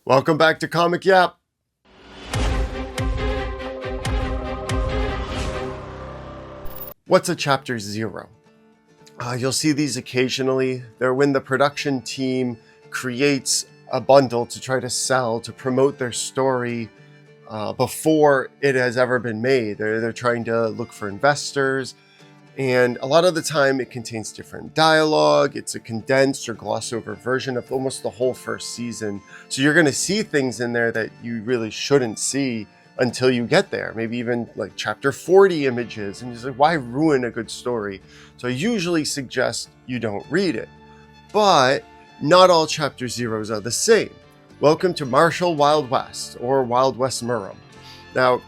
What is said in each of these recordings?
Welcome back to Comic Yap. What's a chapter 0? You'll see these occasionally. They're when the production team creates a bundle to try to sell, to promote their story before it has ever been made. They're trying to look for investors. And a lot of the time it contains different dialogue. It's a condensed or gloss over version of almost the whole first season. So you're going to see things in there that you really shouldn't see until you get there. Maybe even like chapter 40 images. And you're like, why ruin a good story? So I usually suggest you don't read it. But not all chapter zeros are the same. Welcome to Martial Wild West, or Wild West Murim. Now,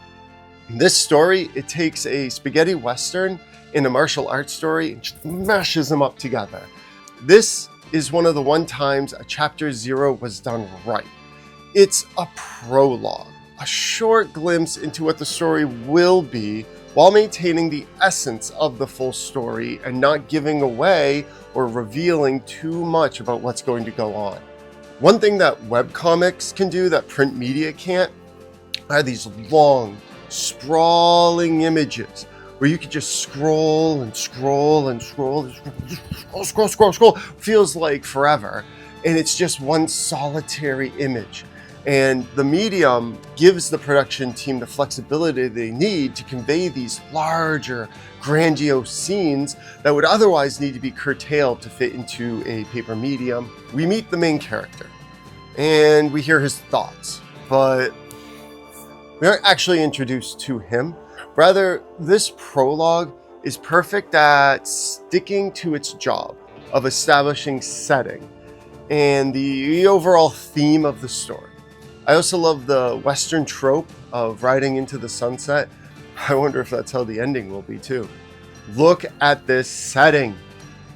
this story, it takes a spaghetti western in a martial arts story and just mashes them up together. This is one of the one times a chapter 0 was done right. It's a prologue, a short glimpse into what the story will be while maintaining the essence of the full story and not giving away or revealing too much about what's going to go on. One thing that webcomics can do that print media can't are these long, sprawling images where you could just scroll and scroll and scroll and scroll. Feels like forever. And it's just one solitary image. And the medium gives the production team the flexibility they need to convey these larger, grandiose scenes that would otherwise need to be curtailed to fit into a paper medium. We meet the main character and we hear his thoughts, but we aren't actually introduced to him. Rather, this prologue is perfect at sticking to its job of establishing setting and the overall theme of the story. I also love the Western trope of riding into the sunset. I wonder if that's how the ending will be too. Look at this setting.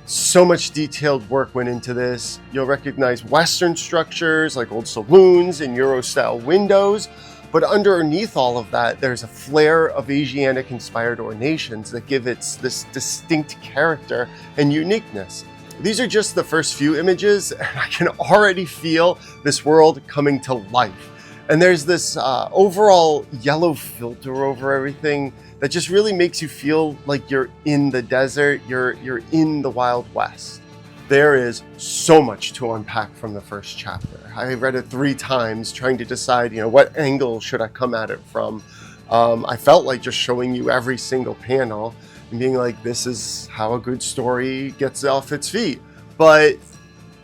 So much detailed work went into this. You'll recognize Western structures like old saloons and Euro-style windows. But underneath all of that, there's a flair of Asiatic-inspired ornations that give it this distinct character and uniqueness. These are just the first few images, and I can already feel this world coming to life. And there's this overall yellow filter over everything that just really makes you feel like you're in the desert, you're in the Wild West. There is so much to unpack from the first chapter. I read it 3 times trying to decide, what angle should I come at it from. I felt like just showing you every single panel and being like, this is how a good story gets off its feet. But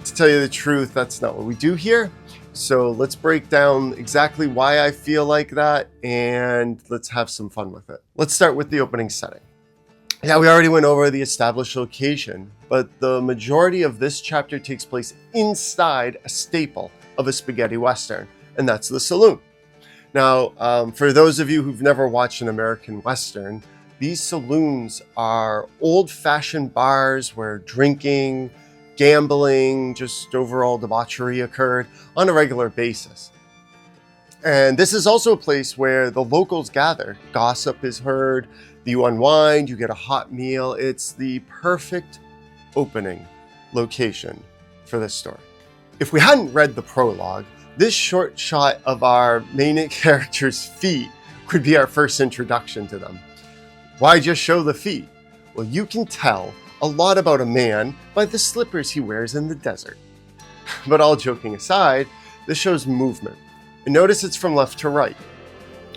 to tell you the truth, that's not what we do here. So let's break down exactly why I feel like that and let's have some fun with it. Let's start with the opening setting. Yeah, we already went over the established location, but the majority of this chapter takes place inside a staple of a spaghetti western, and that's the saloon. Now, for those of you who've never watched an American western, these saloons are old-fashioned bars where drinking, gambling, just overall debauchery occurred on a regular basis. And this is also a place where the locals gather. Gossip is heard, you unwind, you get a hot meal. It's the perfect opening location for this story. If we hadn't read the prologue, this short shot of our main character's feet could be our first introduction to them. Why just show the feet? Well, you can tell a lot about a man by the slippers he wears in the desert. But all joking aside, this shows movement. And notice it's from left to right,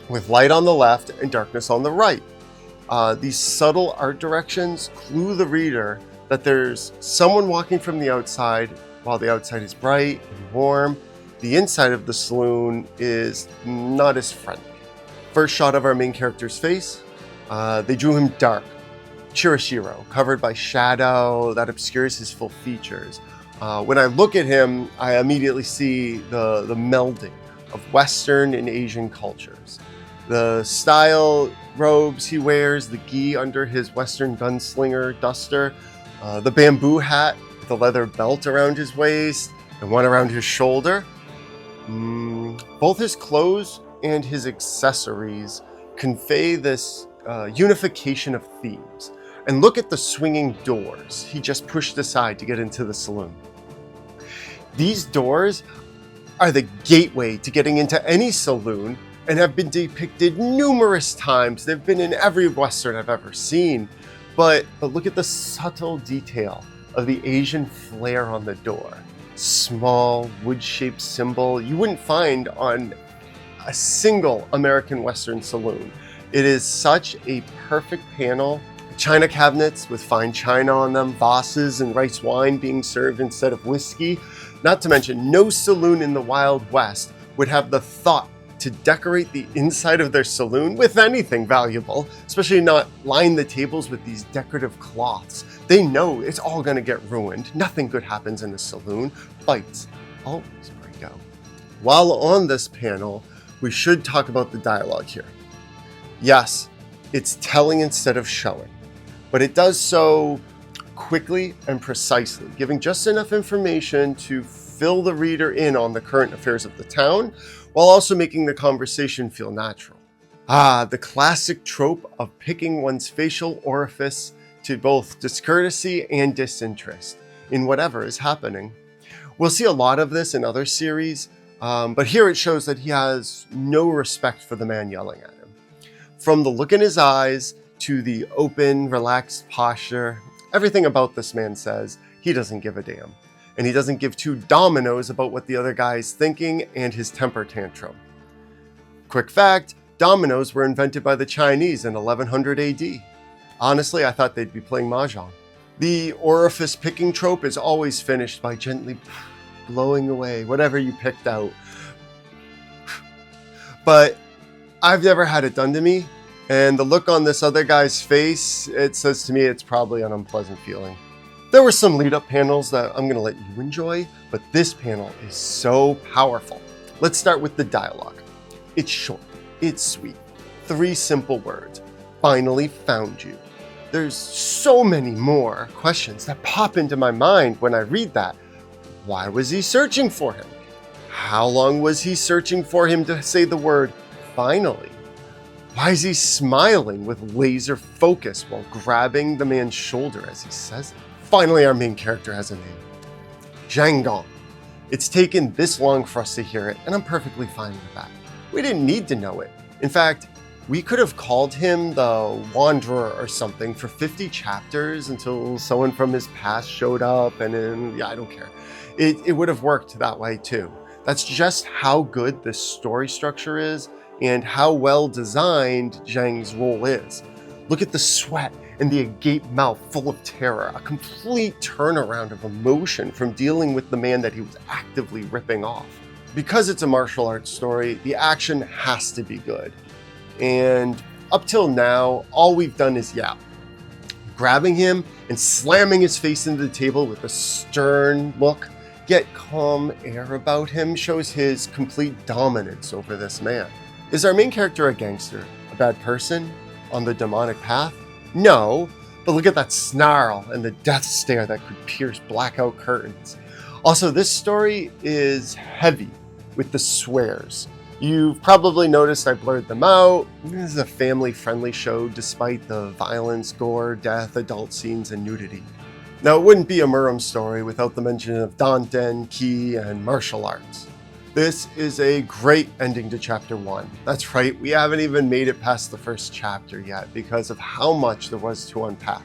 with light on the left and darkness on the right. These subtle art directions clue the reader that there's someone walking from the outside while the outside is bright and warm. The inside of the saloon is not as friendly. First shot of our main character's face, they drew him dark, Chirashiro, covered by shadow that obscures his full features. When I look at him, I immediately see the melding of Western and Asian cultures. The style robes he wears, the gi under his Western gunslinger duster, the bamboo hat with a leather belt around his waist and one around his shoulder. Both his clothes and his accessories convey this unification of themes. And look at the swinging doors he just pushed aside to get into the saloon. These doors are the gateway to getting into any saloon and have been depicted numerous times. They've been in every Western I've ever seen. But look at the subtle detail of the Asian flair on the door. Small, wood-shaped symbol you wouldn't find on a single American Western saloon. It is such a perfect panel. China cabinets with fine china on them, vases and rice wine being served instead of whiskey. Not to mention, no saloon in the Wild West would have the thought to decorate the inside of their saloon with anything valuable, especially not line the tables with these decorative cloths. They know it's all going to get ruined. Nothing good happens in a saloon. Fights always break out. While on this panel, we should talk about the dialogue here. Yes, it's telling instead of showing, but it does so quickly and precisely, giving just enough information to fill the reader in on the current affairs of the town, while also making the conversation feel natural. The classic trope of picking one's facial orifice to both discourtesy and disinterest in whatever is happening. We'll see a lot of this in other series, but here it shows that he has no respect for the man yelling at him. From the look in his eyes to the open, relaxed posture, everything about this man says he doesn't give a damn. And he doesn't give two dominoes about what the other guy is thinking and his temper tantrum. Quick fact, dominoes were invented by the Chinese in 1100 AD. Honestly, I thought they'd be playing mahjong. The orifice picking trope is always finished by gently blowing away whatever you picked out. But I've never had it done to me, and the look on this other guy's face, it says to me it's probably an unpleasant feeling. There were some lead-up panels that I'm going to let you enjoy, but this panel is so powerful. Let's start with the dialogue. It's short, it's sweet, 3 simple words. Finally found you. There's so many more questions that pop into my mind when I read that. Why was he searching for him? How long was he searching for him to say the word finally? Why is he smiling with laser focus while grabbing the man's shoulder as he says it? Finally, our main character has a name. Zhang Gong. It's taken this long for us to hear it, and I'm perfectly fine with that. We didn't need to know it. In fact, we could have called him the Wanderer or something for 50 chapters until someone from his past showed up, and then, I don't care. It would have worked that way too. That's just how good this story structure is and how well designed Zhang's role is. Look at the sweat and the agape mouth full of terror, a complete turnaround of emotion from dealing with the man that he was actively ripping off. Because it's a martial arts story, the action has to be good. And up till now, all we've done is yap. Grabbing him and slamming his face into the table with a stern look, yet calm air about him shows his complete dominance over this man. Is our main character a gangster, a bad person, on the demonic path? No, but look at that snarl and the death stare that could pierce blackout curtains. Also, this story is heavy with the swears. You've probably noticed I blurred them out. This is a family-friendly show despite the violence, gore, death, adult scenes, and nudity. Now, it wouldn't be a murim story without the mention of danten, ki, and martial arts. This is a great ending to chapter 1. That's right, we haven't even made it past the first chapter yet because of how much there was to unpack.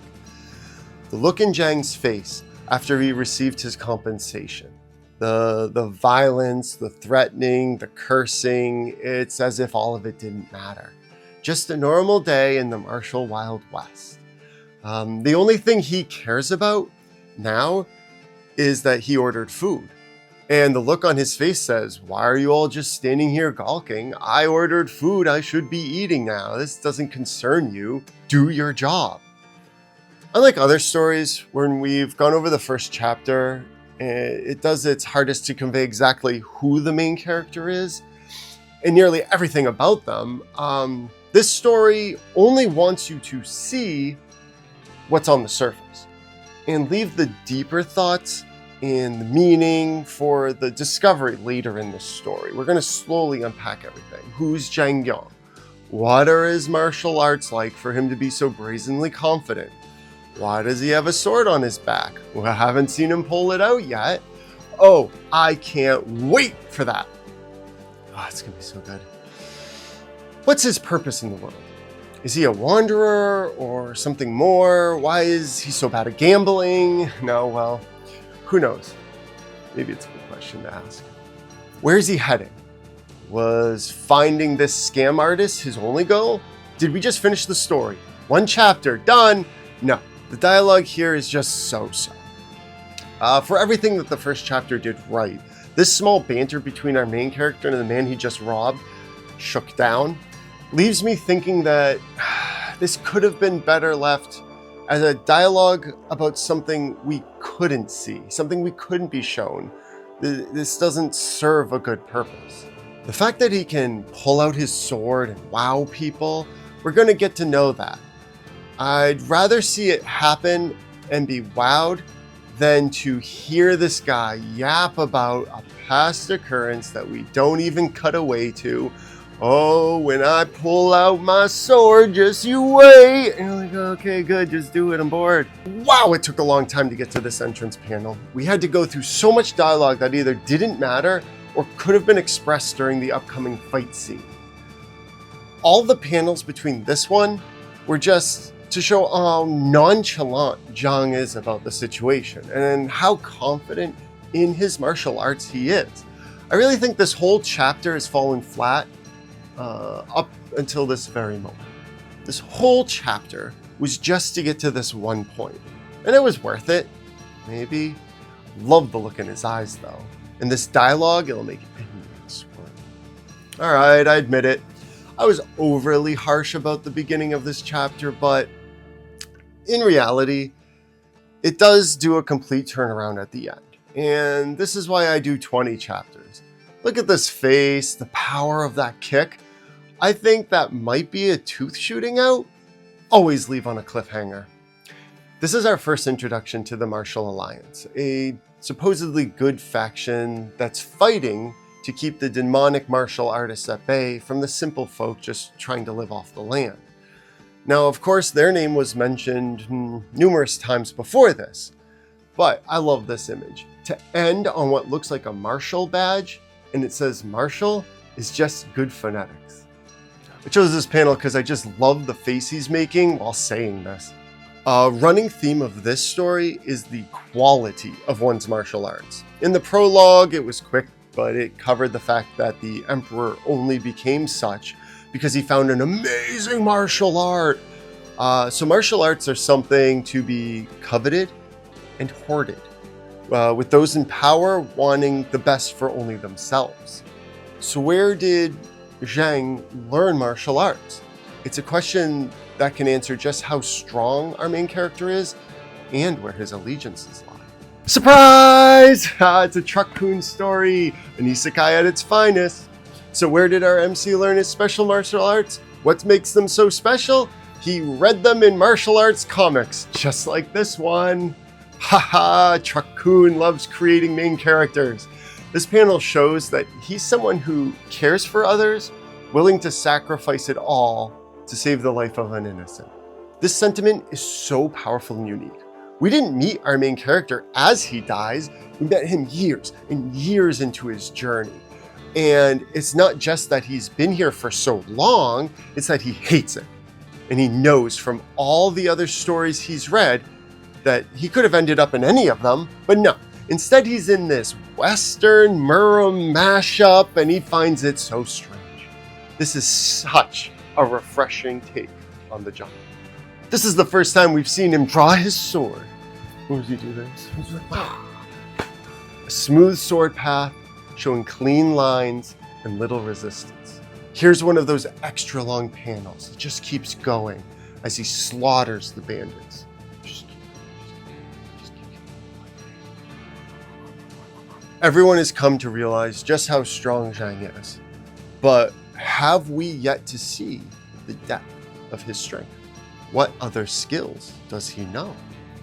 The look in Zhang's face after he received his compensation, the violence, the threatening, the cursing, it's as if all of it didn't matter. Just a normal day in the martial Wild West. The only thing he cares about now is that he ordered food. And the look on his face says, why are you all just standing here gawking? I ordered food I should be eating now. This doesn't concern you. Do your job. Unlike other stories, when we've gone over the first chapter, it does its hardest to convey exactly who the main character is and nearly everything about them. This story only wants you to see what's on the surface and leave the deeper thoughts and the meaning for the discovery later in the story. We're going to slowly unpack everything. Who's Zhang Yang? What are his martial arts like for him to be so brazenly confident? Why does he have a sword on his back? Well, I haven't seen him pull it out yet. Oh, I can't wait for that. Oh, it's gonna be so good. What's his purpose in the world? Is he a wanderer or something more? Why is he so bad at gambling? No, well, who knows? Maybe it's a good question to ask. Where's he heading? Was finding this scam artist his only goal? Did we just finish the story? One chapter, done? No, the dialogue here is just so-so. For everything that the first chapter did right, this small banter between our main character and the man he just robbed, shook down, leaves me thinking that this could have been better left as a dialogue about something we couldn't see, something we couldn't be shown. This doesn't serve a good purpose. The fact that he can pull out his sword and wow people, we're going to get to know that. I'd rather see it happen and be wowed than to hear this guy yap about a past occurrence that we don't even cut away to. Oh, when I pull out my sword, just you wait. And you're like, okay, good, just do it, I'm bored. Wow, it took a long time to get to this entrance panel. We had to go through so much dialogue that either didn't matter or could have been expressed during the upcoming fight scene. All the panels between this one were just to show how nonchalant Zhang is about the situation and how confident in his martial arts he is. I really think this whole chapter has fallen flat up until this very moment. This whole chapter was just to get to this one point, and it was worth it, maybe. Love the look in his eyes though. And this dialogue, it'll make anyone squirm. All right, I admit it. I was overly harsh about the beginning of this chapter, but in reality, it does do a complete turnaround at the end. And this is why I do 20 chapters. Look at this face, the power of that kick. I think that might be a tooth shooting out. Always leave on a cliffhanger. This is our first introduction to the Martial Alliance, a supposedly good faction that's fighting to keep the demonic martial artists at bay from the simple folk just trying to live off the land. Now, of course, their name was mentioned numerous times before this, but I love this image. To end on what looks like a martial badge, and it says martial, is just good phonetics. I chose this panel because I just love the face he's making while saying this. A running theme of this story is the quality of one's martial arts. In the prologue, it was quick, but it covered the fact that the Emperor only became such because he found an amazing martial art. So martial arts are something to be coveted and hoarded, with those in power wanting the best for only themselves. So where did Zhang learn martial arts? It's a question that can answer just how strong our main character is and where his allegiances lie. Surprise! It's a Truck-kun story, an isekai at its finest. So where did our MC learn his special martial arts? What makes them so special? He read them in martial arts comics, just like this one. Haha, Truck-kun loves creating main characters. This panel shows that he's someone who cares for others, willing to sacrifice it all to save the life of an innocent. This sentiment is so powerful and unique. We didn't meet our main character as he dies. We met him years and years into his journey. And it's not just that he's been here for so long, it's that he hates it. And he knows from all the other stories he's read that he could have ended up in any of them, but no. Instead, he's in this Western murim mashup, and he finds it so strange. This is such a refreshing take on the genre. This is the first time we've seen him draw his sword. What does he do this? A smooth sword path showing clean lines and little resistance. Here's one of those extra long panels. It just keeps going as he slaughters the bandits. Everyone has come to realize just how strong Zhang is, but have we yet to see the depth of his strength? What other skills does he know?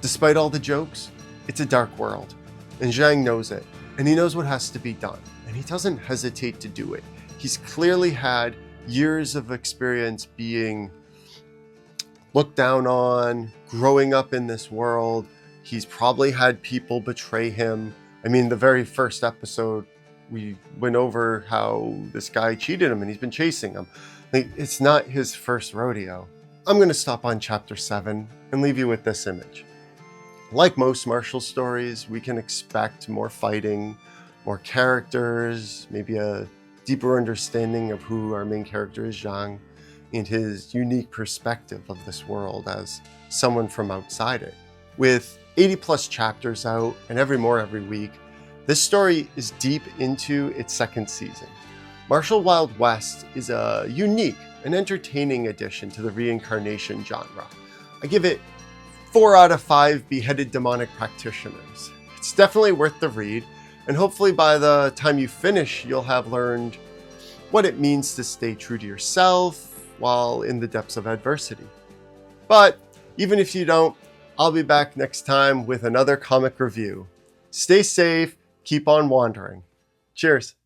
Despite all the jokes, it's a dark world, and Zhang knows it, and he knows what has to be done, and he doesn't hesitate to do it. He's clearly had years of experience being looked down on, growing up in this world. He's probably had people betray him, I mean, the very first episode, we went over how this guy cheated him and he's been chasing him. Like, it's not his first rodeo. I'm going to stop on chapter 7 and leave you with this image. Like most Marshall stories, we can expect more fighting, more characters, maybe a deeper understanding of who our main character is, Zhang, and his unique perspective of this world as someone from outside it. With 80 plus chapters out and every week, this story is deep into its second season. Marshall Wild West is a unique and entertaining addition to the reincarnation genre. I give it 4 out of 5 beheaded demonic practitioners. It's definitely worth the read, and hopefully by the time you finish, you'll have learned what it means to stay true to yourself while in the depths of adversity. But even if you don't, I'll be back next time with another comic review. Stay safe, keep on wandering. Cheers.